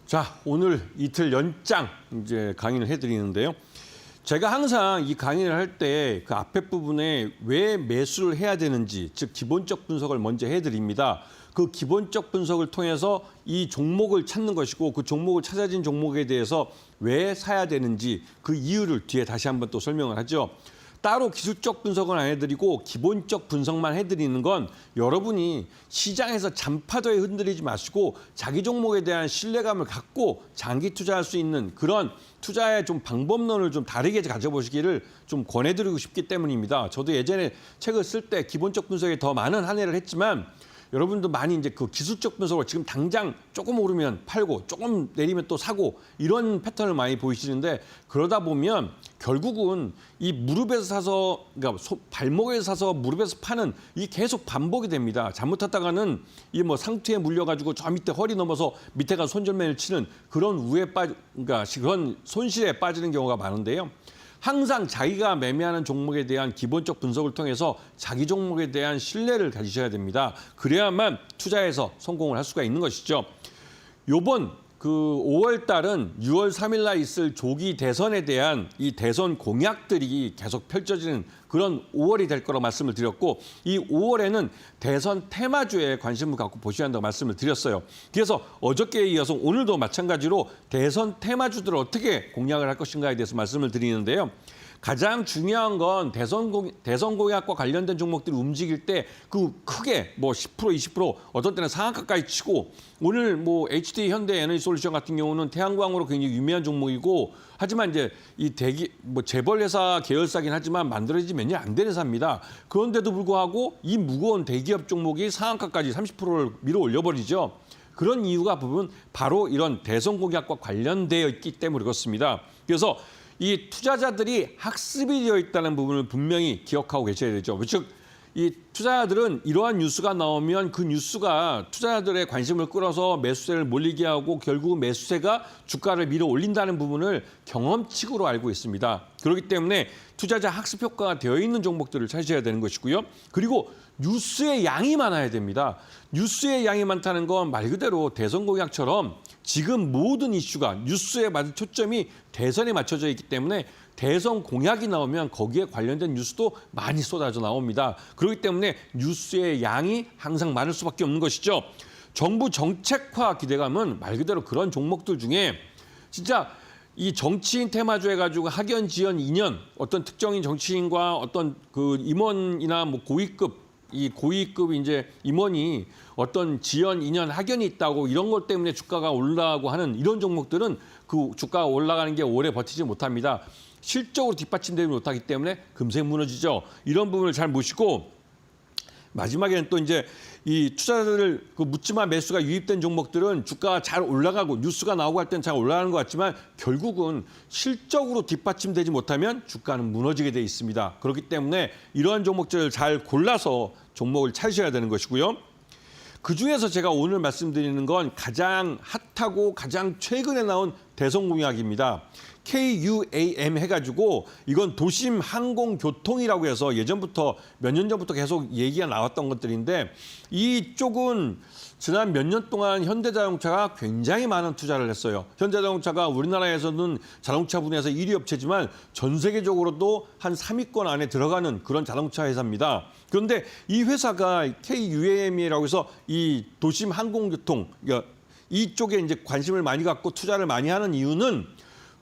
자, 오늘 이틀 연장 이제 강의를 해드리는데요. 제가 항상 이 강의를 할 때 그 앞에 부분에 왜 매수를 해야 되는지, 즉 기본적 분석을 먼저 해드립니다. 그 기본적 분석을 통해서 이 종목을 찾는 것이고 그 종목을 찾아진 종목에 대해서 왜 사야 되는지 그 이유를 뒤에 다시 한번 또 설명을 하죠. 따로 기술적 분석은 안 해드리고 기본적 분석만 해드리는 건 여러분이 시장에서 잔파도에 흔들리지 마시고 자기 종목에 대한 신뢰감을 갖고 장기 투자할 수 있는 그런 투자의 좀 방법론을 좀 다르게 가져보시기를 좀 권해드리고 싶기 때문입니다. 저도 예전에 책을 쓸 때 기본적 분석에 더 많은 한해를 했지만 여러분도 많이 이제 그 기술적 분석을 지금 당장 조금 오르면 팔고 조금 내리면 또 사고 이런 패턴을 많이 보이시는데 그러다 보면 결국은 이 무릎에서 사서 그러니까 발목에서 사서 무릎에서 파는 이 계속 반복이 됩니다. 잘못하다가는 이 뭐 상투에 물려가지고 저 밑에 허리 넘어서 밑에가 손절매를 치는 그런 그러니까 그런 손실에 빠지는 경우가 많은데요. 항상 자기가 매매하는 종목에 대한 기본적 분석을 통해서 자기 종목에 대한 신뢰를 가지셔야 됩니다. 그래야만 투자에서 성공을 할 수가 있는 것이죠. 요번 그 5월 달은 6월 3일 날 있을 조기 대선에 대한 이 대선 공약들이 계속 펼쳐지는 그런 5월이 될 거라고 말씀을 드렸고 이 5월에는 대선 테마주에 관심을 갖고 보셔야 한다고 말씀을 드렸어요. 그래서 어저께에 이어서 오늘도 마찬가지로 대선 테마주들을 어떻게 공략을 할 것인가에 대해서 말씀을 드리는데요. 가장 중요한 건 대선 공약과 관련된 종목들이 움직일 때 그 크게 뭐 10%, 20% 어떤 때는 상한가까지 치고 오늘 뭐 HD 현대 에너지 솔루션 같은 경우는 태양광으로 굉장히 유명한 종목이고 하지만 이제 이 뭐 재벌 회사 계열사긴 하지만 만들어지지 몇 년 안 된 회사입니다. 그런데도 불구하고 이 무거운 대기업 종목이 상한가까지 30%를 밀어 올려버리죠. 그런 이유가 부분 바로 이런 대선 공약과 관련되어 있기 때문에 그렇습니다. 그래서 이 투자자들이 학습이 되어 있다는 부분을 분명히 기억하고 계셔야 되죠. 즉, 이 투자자들은 이러한 뉴스가 나오면 그 뉴스가 투자자들의 관심을 끌어서 매수세를 몰리게 하고 결국 매수세가 주가를 밀어 올린다는 부분을 경험칙으로 알고 있습니다. 그렇기 때문에 투자자 학습 효과가 되어 있는 종목들을 찾으셔야 되는 것이고요. 그리고 뉴스의 양이 많아야 됩니다. 뉴스의 양이 많다는 건 말 그대로 대선 공약처럼 지금 모든 이슈가 뉴스에 맞은 초점이 대선에 맞춰져 있기 때문에 대선 공약이 나오면 거기에 관련된 뉴스도 많이 쏟아져 나옵니다. 그렇기 때문에 뉴스의 양이 항상 많을 수밖에 없는 것이죠. 정부 정책화 기대감은 말 그대로 그런 종목들 중에 진짜 이 정치인 테마주 해가지고 학연, 지연, 인연 어떤 특정인 정치인과 어떤 그 임원이나 뭐 고위급 이제 임원이 어떤 지연, 인연, 학연이 있다고 이런 것 때문에 주가가 올라가고 하는 이런 종목들은 그 주가가 올라가는 게 오래 버티지 못합니다. 실적으로 뒷받침되지 못하기 때문에 금세 무너지죠. 이런 부분을 잘 보시고 마지막에는 또 이제 이 투자자들 그 묻지마 매수가 유입된 종목들은 주가가 잘 올라가고 뉴스가 나오고 할 때는 잘 올라가는 것 같지만 결국은 실적으로 뒷받침되지 못하면 주가는 무너지게 돼 있습니다. 그렇기 때문에 이러한 종목들을 잘 골라서 종목을 찾으셔야 되는 것이고요. 그중에서 제가 오늘 말씀드리는 건 가장 핫하고 가장 최근에 나온 대성공약입니다. KUAM 해가지고 이건 도심 항공교통이라고 해서 예전부터 몇 년 전부터 계속 얘기가 나왔던 것들인데 이쪽은 지난 몇 년 동안 현대자동차가 굉장히 많은 투자를 했어요. 현대자동차가 우리나라에서는 자동차 분야에서 1위 업체지만 전 세계적으로도 한 3위권 안에 들어가는 그런 자동차 회사입니다. 그런데 이 회사가 KUAM이라고 해서 이 도심 항공교통 이쪽에 이제 관심을 많이 갖고 투자를 많이 하는 이유는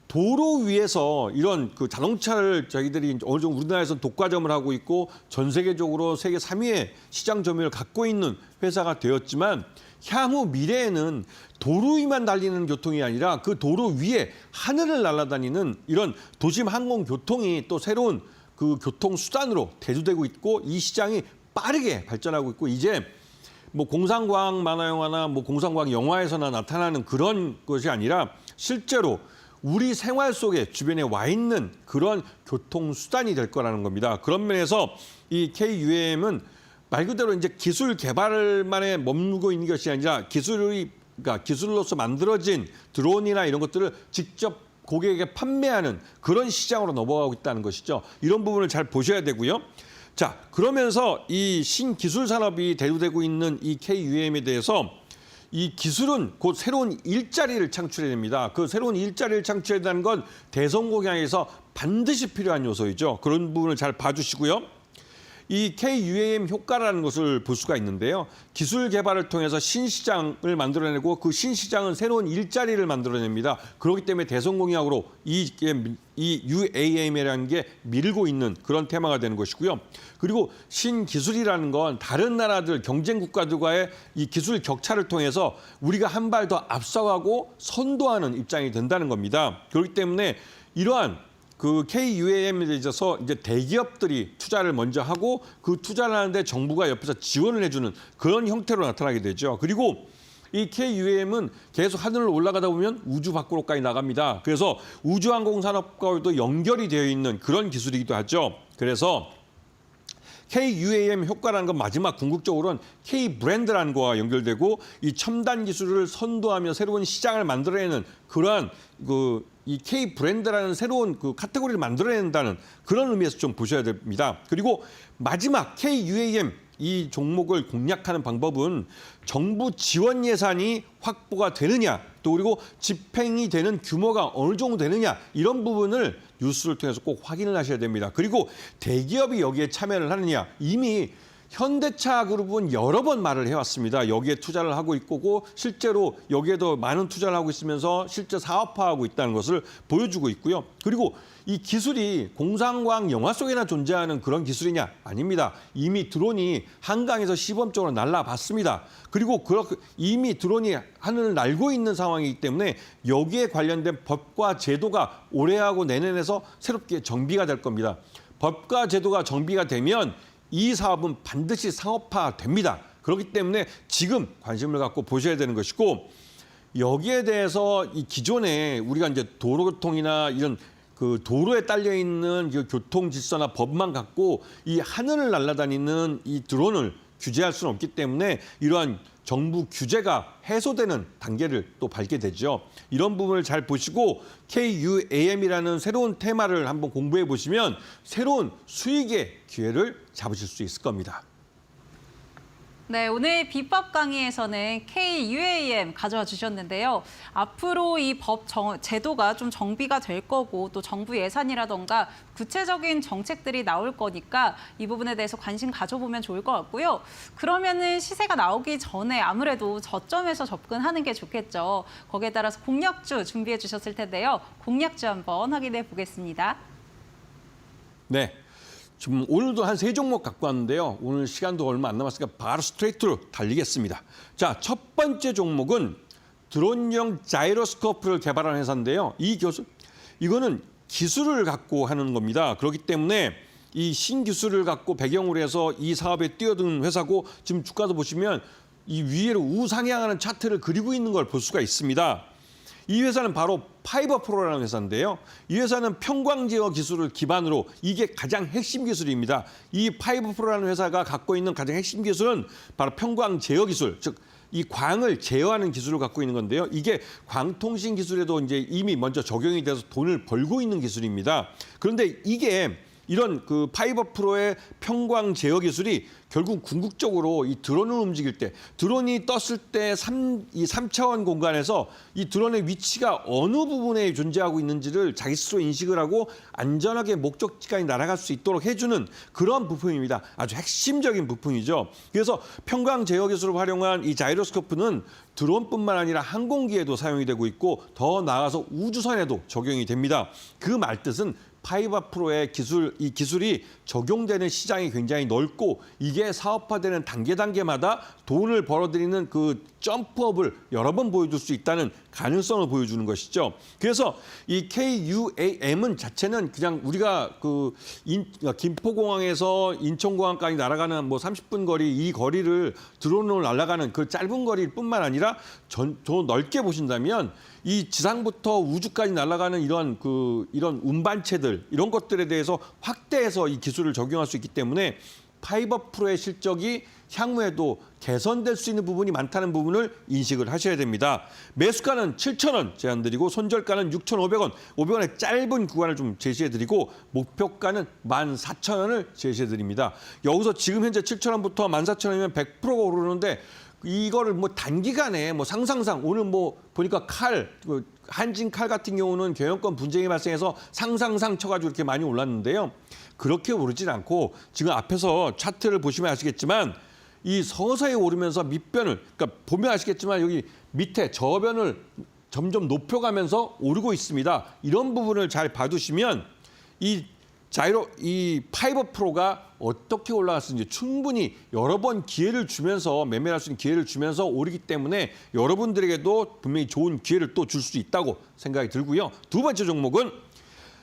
도로 위에서 이런 그 자동차를 저희들이 어느 정도 우리나라에서 독과점을 하고 있고 전 세계적으로 세계 3위의 시장 점유율을 갖고 있는 회사가 되었지만 향후 미래에는 도로 위만 달리는 교통이 아니라 그 도로 위에 하늘을 날아다니는 이런 도심 항공 교통이 또 새로운 그 교통 수단으로 대두되고 있고 이 시장이 빠르게 발전하고 있고 이제 뭐 공상과학 만화 영화나 뭐 공상과학 영화에서나 나타나는 그런 것이 아니라 실제로 우리 생활 속에 주변에 와 있는 그런 교통수단이 될 거라는 겁니다. 그런 면에서 이 KUAM은 말 그대로 이제 기술 개발만에 머무르고 있는 것이 아니라 그러니까 기술로서 만들어진 드론이나 이런 것들을 직접 고객에게 판매하는 그런 시장으로 넘어가고 있다는 것이죠. 이런 부분을 잘 보셔야 되고요. 자, 그러면서 이 신기술 산업이 대두되고 있는 이 KUAM에 대해서 이 기술은 곧 새로운 일자리를 창출해냅니다. 그 새로운 일자리를 창출해낸다는 건 대성공약에서 반드시 필요한 요소이죠. 그런 부분을 잘 봐주시고요. 이 KUAM 효과라는 것을 볼 수가 있는데요. 기술 개발을 통해서 신시장을 만들어내고 그 신시장은 새로운 일자리를 만들어냅니다. 그렇기 때문에 대성공약으로 이 UAM이라는 게 밀고 있는 그런 테마가 되는 것이고요. 그리고 신기술이라는 건 다른 나라들 경쟁 국가들과의 이 기술 격차를 통해서 우리가 한 발 더 앞서가고 선도하는 입장이 된다는 겁니다. 그렇기 때문에 이러한 그 KUAM에 있어서 이제 대기업들이 투자를 먼저 하고 그 투자를 하는데 정부가 옆에서 지원을 해주는 그런 형태로 나타나게 되죠. 그리고 이 KUAM은 계속 하늘을 올라가다 보면 우주 밖으로까지 나갑니다. 그래서 우주항공산업과도 연결이 되어 있는 그런 기술이기도 하죠. 그래서 KUAM 효과라는 건 마지막 궁극적으로는 K브랜드라는 거와 연결되고 이 첨단 기술을 선도하며 새로운 시장을 만들어내는 그러한 이 K브랜드라는 새로운 그 카테고리를 만들어낸다는 그런 의미에서 좀 보셔야 됩니다. 그리고 마지막 KUAM 이 종목을 공략하는 방법은 정부 지원 예산이 확보가 되느냐 또 그리고 집행이 되는 규모가 어느 정도 되느냐 이런 부분을 뉴스를 통해서 꼭 확인을 하셔야 됩니다. 그리고 대기업이 여기에 참여를 하느냐 이미 현대차 그룹은 여러 번 말을 해왔습니다. 여기에 투자를 하고 있고 실제로 여기에도 많은 투자를 하고 있으면서 실제 사업화하고 있다는 것을 보여주고 있고요. 그리고 이 기술이 공상과학 영화 속에나 존재하는 그런 기술이냐? 아닙니다. 이미 드론이 한강에서 시범적으로 날아봤습니다. 그리고 이미 드론이 하늘을 날고 있는 상황이기 때문에 여기에 관련된 법과 제도가 올해하고 내년에서 새롭게 정비가 될 겁니다. 법과 제도가 정비가 되면 이 사업은 반드시 상업화됩니다. 그렇기 때문에 지금 관심을 갖고 보셔야 되는 것이고 여기에 대해서 이 기존에 우리가 이제 도로교통이나 이런 그 도로에 딸려 있는 그 교통 질서나 법만 갖고 이 하늘을 날아다니는 이 드론을 규제할 수는 없기 때문에 이러한 정부 규제가 해소되는 단계를 또 밟게 되죠. 이런 부분을 잘 보시고 KUAM이라는 새로운 테마를 한번 공부해 보시면 새로운 수익의 기회를 잡으실 수 있을 겁니다. 네, 오늘 비법 강의에서는 KUAM 가져와 주셨는데요. 앞으로 이 법 제도가 좀 정비가 될 거고 또 정부 예산이라던가 구체적인 정책들이 나올 거니까 이 부분에 대해서 관심 가져보면 좋을 것 같고요. 그러면은 시세가 나오기 전에 아무래도 저점에서 접근하는 게 좋겠죠. 거기에 따라서 공략주 준비해 주셨을 텐데요. 공략주 한번 확인해 보겠습니다. 네. 지금 오늘도 한 3종목 갖고 왔는데요. 오늘 시간도 얼마 안 남았으니까 바로 스트레이트로 달리겠습니다. 자, 첫 번째 종목은 드론용 자이로스코프를 개발한 회사인데요. 이거는 기술을 갖고 하는 겁니다. 그렇기 때문에 이 신기술을 갖고 배경으로 해서 이 사업에 뛰어든 회사고 지금 주가도 보시면 이 위로 우상향하는 차트를 그리고 있는 걸 볼 수가 있습니다. 이 회사는 바로 파이버 프로라는 회사인데요. 이 회사는 평광제어 기술을 기반으로 이게 가장 핵심 기술입니다. 이 파이버 프로라는 회사가 갖고 있는 가장 핵심 기술은 바로 평광제어 기술, 즉 이 광을 제어하는 기술을 갖고 있는 건데요. 이게 광통신 기술에도 이제 이미 먼저 적용이 돼서 돈을 벌고 있는 기술입니다. 그런데 이게 이런 그 파이버 프로의 평광 제어 기술이 결국 궁극적으로 이 드론을 움직일 때 드론이 떴을 때 이 3차원 공간에서 이 드론의 위치가 어느 부분에 존재하고 있는지를 자기 스스로 인식을 하고 안전하게 목적지까지 날아갈 수 있도록 해주는 그런 부품입니다. 아주 핵심적인 부품이죠. 그래서 평광 제어 기술을 활용한 이 자이로스코프는 드론뿐만 아니라 항공기에도 사용이 되고 있고 더 나아가서 우주선에도 적용이 됩니다. 그 말뜻은 파이버 프로의 이 기술이 적용되는 시장이 굉장히 넓고 이게 사업화되는 단계마다 돈을 벌어들이는 그 점프업을 여러 번 보여줄 수 있다는 가능성을 보여주는 것이죠. 그래서 이 KUAM은 자체는 그냥 우리가 김포공항에서 인천공항까지 날아가는 뭐 30분 거리 이 거리를 드론으로 날아가는 그 짧은 거리뿐만 아니라 더 넓게 보신다면 이 지상부터 우주까지 날아가는 이런 운반체들 이런 것들에 대해서 확대해서 이 기술을 적용할 수 있기 때문에 파이버 프로의 실적이 향후에도 개선될 수 있는 부분이 많다는 부분을 인식을 하셔야 됩니다. 매수가는 7,000원 제안드리고 손절가는 6,500원, 500원의 짧은 구간을 좀 제시해드리고 목표가는 14,000원을 제시해드립니다. 여기서 지금 현재 7,000원부터 14,000원이면 100%가 오르는데 이거를 뭐 단기간에 뭐 상상상 오늘 뭐 보니까 한진 칼 같은 경우는 경영권 분쟁이 발생해서 상상상 쳐가지고 이렇게 많이 올랐는데요. 그렇게 오르진 않고 지금 앞에서 차트를 보시면 아시겠지만 이 서서히 오르면서 밑변을 그러니까 보면 아시겠지만 여기 밑에 저변을 점점 높여가면서 오르고 있습니다. 이런 부분을 잘 봐두시면 이 파이버 프로가 어떻게 올라갔는지 충분히 여러 번 기회를 주면서 매매할 수 있는 기회를 주면서 오르기 때문에 여러분들에게도 분명히 좋은 기회를 또 줄 수 있다고 생각이 들고요. 두 번째 종목은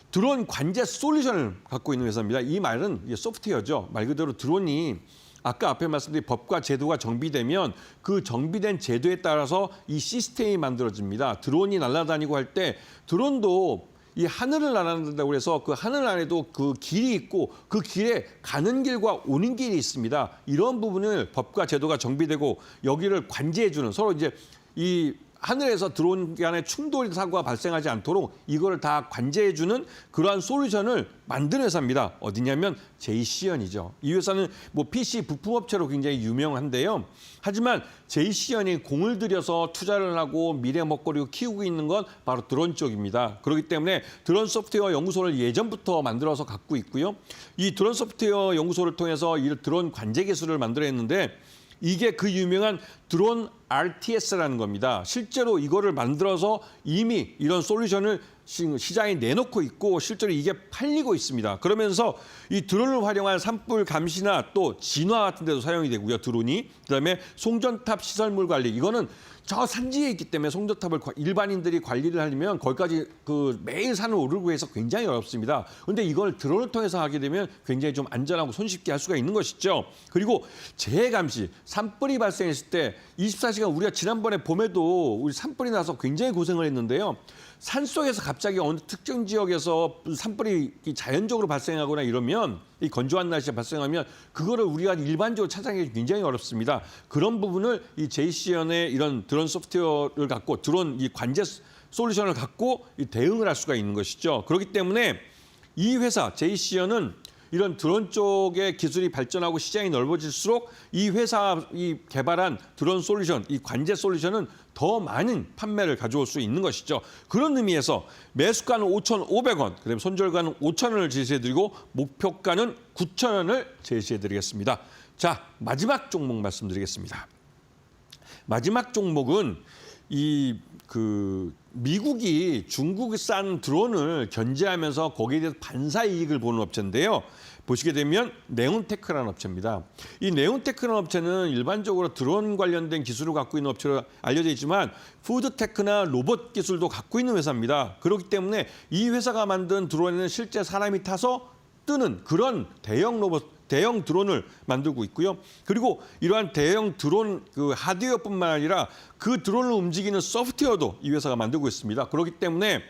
드론 관제 솔루션을 갖고 있는 회사입니다. 이 말은 소프트웨어죠. 말 그대로 드론이 아까 앞에 말씀드린 법과 제도가 정비되면 그 정비된 제도에 따라서 이 시스템이 만들어집니다. 드론이 날아다니고 할 때 드론도 이 하늘을 날아다닌다고 해서 그 하늘 안에도 그 길이 있고 그 길에 가는 길과 오는 길이 있습니다. 이런 부분을 법과 제도가 정비되고 여기를 관제해주는 서로 이제 이 하늘에서 드론 간의 충돌 사고가 발생하지 않도록 이거를 다 관제해주는 그러한 솔루션을 만든 회사입니다. 어디냐면 제이시언이죠. 이 회사는 뭐 PC 부품업체로 굉장히 유명한데요. 하지만 제이시언이 공을 들여서 투자를 하고 미래 먹거리로 키우고 있는 건 바로 드론 쪽입니다. 그렇기 때문에 드론 소프트웨어 연구소를 예전부터 만들어서 갖고 있고요. 이 드론 소프트웨어 연구소를 통해서 이 드론 관제 기술을 만들어냈는데 이게 그 유명한 드론 RTS라는 겁니다. 실제로 이거를 만들어서 이미 이런 솔루션을 시장에 내놓고 있고 실제로 이게 팔리고 있습니다. 그러면서 이 드론을 활용한 산불 감시나 또 진화 같은 데도 사용이 되고요. 드론이. 그다음에 송전탑 시설물 관리. 이거는 저 산지에 있기 때문에 송전탑을 일반인들이 관리를 하려면 거기까지 매일 산을 오르고 해서 굉장히 어렵습니다. 그런데 이걸 드론을 통해서 하게 되면 굉장히 좀 안전하고 손쉽게 할 수가 있는 것이죠. 그리고 재해 감시, 산불이 발생했을 때 24시간 우리가 지난번에 봄에도 우리 산불이 나서 굉장히 고생을 했는데요. 산속에서 갑자기 어느 특정 지역에서 산불이 자연적으로 발생하거나 이러면 이 건조한 날씨에 발생하면 그거를 우리가 일반적으로 찾아내기 굉장히 어렵습니다. 그런 부분을 이 제이시언의 이런 드론 소프트웨어를 갖고 드론 이 관제 솔루션을 갖고 대응을 할 수가 있는 것이죠. 그렇기 때문에 이 회사 제이시언은 이런 드론 쪽의 기술이 발전하고 시장이 넓어질수록 이 회사가 개발한 드론 솔루션, 이 관제 솔루션은 더 많은 판매를 가져올 수 있는 것이죠. 그런 의미에서 매수가는 5,500원, 그다음에 손절가는 5,000원을 제시해드리고 목표가는 9,000원을 제시해드리겠습니다. 자, 마지막 종목 말씀드리겠습니다. 마지막 종목은 미국이 중국산 드론을 견제하면서 거기에 대해서 반사 이익을 보는 업체인데요. 보시게 되면 네온테크라는 업체입니다. 이 네온테크라는 업체는 일반적으로 드론 관련된 기술을 갖고 있는 업체로 알려져 있지만 푸드테크나 로봇 기술도 갖고 있는 회사입니다. 그렇기 때문에 이 회사가 만든 드론에는 실제 사람이 타서 뜨는 그런 대형 드론을 만들고 있고요. 그리고 이러한 대형 드론 하드웨어뿐만 아니라 그 드론을 움직이는 소프트웨어도 이 회사가 만들고 있습니다. 그렇기 때문에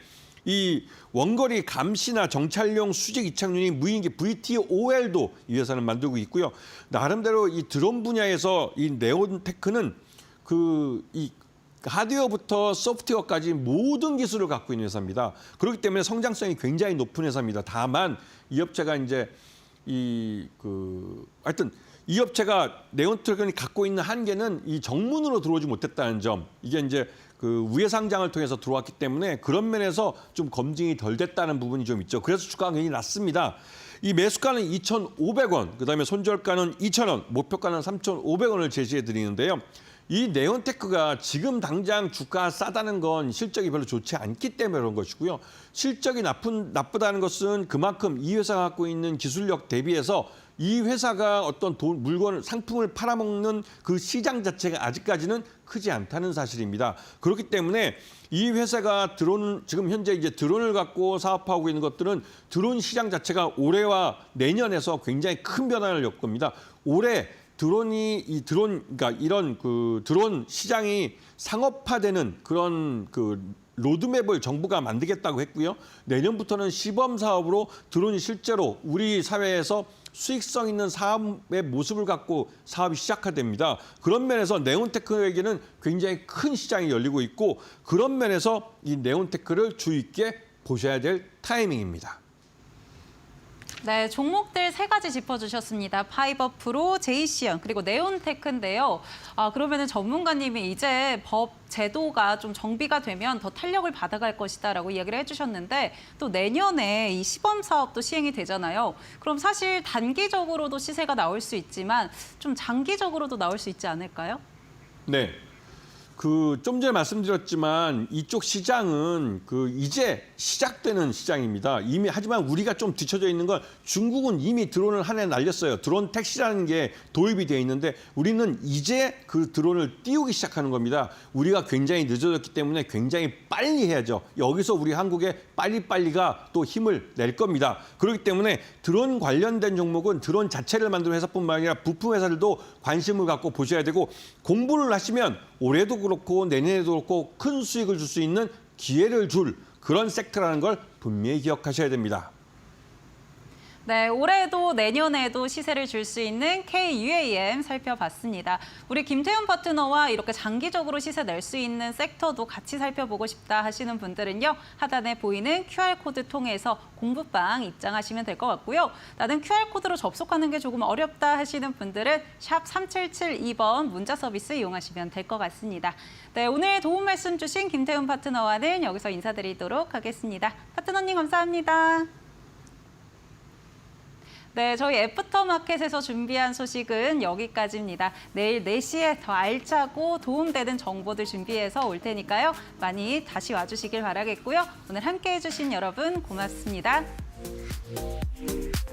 이 원거리 감시나 정찰용 수직 이착 유닛 무인기 VTOL도 이 회사는 만들고 있고요. 나름대로 이 드론 분야에서 이 네온테크는 이 하드웨어부터 소프트웨어까지 모든 기술을 갖고 있는 회사입니다. 그렇기 때문에 성장성이 굉장히 높은 회사입니다. 다만 이 업체가 이제 하여튼 이 업체가 네온테크가 갖고 있는 한계는 이 정문으로 들어오지 못했다는 점. 이게 이제 그 우회 상장을 통해서 들어왔기 때문에 그런 면에서 좀 검증이 덜 됐다는 부분이 좀 있죠. 그래서 주가가 굉장히 낮습니다. 이 매수가는 2,500원, 그다음에 손절가는 2,000원, 목표가는 3,500원을 제시해 드리는데요. 이 네온테크가 지금 당장 주가가 싸다는 건 실적이 별로 좋지 않기 때문에 그런 것이고요. 실적이 나쁘다는 것은 그만큼 이 회사가 갖고 있는 기술력 대비해서 이 회사가 어떤 상품을 팔아먹는 그 시장 자체가 아직까지는 크지 않다는 사실입니다. 그렇기 때문에 이 회사가 지금 현재 이제 드론을 갖고 사업하고 있는 것들은 드론 시장 자체가 올해와 내년에서 굉장히 큰 변화를 겪을 겁니다. 올해 그러니까 이런 드론 시장이 상업화되는 그런 로드맵을 정부가 만들겠다고 했고요. 내년부터는 시범 사업으로 드론이 실제로 우리 사회에서 수익성 있는 사업의 모습을 갖고 사업이 시작화됩니다. 그런 면에서 네온테크에게는 굉장히 큰 시장이 열리고 있고 그런 면에서 이 네온테크를 주의 있게 보셔야 될 타이밍입니다. 네, 종목들 3가지 짚어주셨습니다. 파이버프로, 제이시언, 그리고 네온테크인데요. 그러면은 전문가님이 이제 법 제도가 좀 정비가 되면 더 탄력을 받아갈 것이다라고 이야기를 해주셨는데 또 내년에 이 시범 사업도 시행이 되잖아요. 그럼 사실 단기적으로도 시세가 나올 수 있지만 좀 장기적으로도 나올 수 있지 않을까요? 네. 좀 전에 말씀드렸지만 이쪽 시장은 이제 시작되는 시장입니다. 하지만 우리가 좀 뒤쳐져 있는 건 중국은 이미 드론을 한 해 날렸어요. 드론 택시라는 게 도입이 돼 있는데 우리는 이제 그 드론을 띄우기 시작하는 겁니다. 우리가 굉장히 늦어졌기 때문에 굉장히 빨리 해야죠. 여기서 우리 한국의 빨리빨리가 또 힘을 낼 겁니다. 그렇기 때문에 드론 관련된 종목은 드론 자체를 만드는 회사뿐만 아니라 부품 회사들도 관심을 갖고 보셔야 되고 공부를 하시면 올해도 그렇고 내년에도 그렇고 큰 수익을 줄 수 있는 기회를 줄 그런 섹터라는 걸 분명히 기억하셔야 됩니다. 네, 올해도 내년에도 시세를 줄 수 있는 KUAM 살펴봤습니다. 우리 김태훈 파트너와 이렇게 장기적으로 시세 낼 수 있는 섹터도 같이 살펴보고 싶다 하시는 분들은요. 하단에 보이는 QR코드 통해서 공부방 입장하시면 될 것 같고요. 나는 QR코드로 접속하는 게 조금 어렵다 하시는 분들은 샵 3772번 문자 서비스 이용하시면 될 것 같습니다. 네, 오늘 도움 말씀 주신 김태훈 파트너와는 여기서 인사드리도록 하겠습니다. 파트너님 감사합니다. 네, 저희 애프터마켓에서 준비한 소식은 여기까지입니다. 내일 4시에 더 알차고 도움되는 정보들 준비해서 올 테니까요. 많이 다시 와주시길 바라겠고요. 오늘 함께해 주신 여러분 고맙습니다.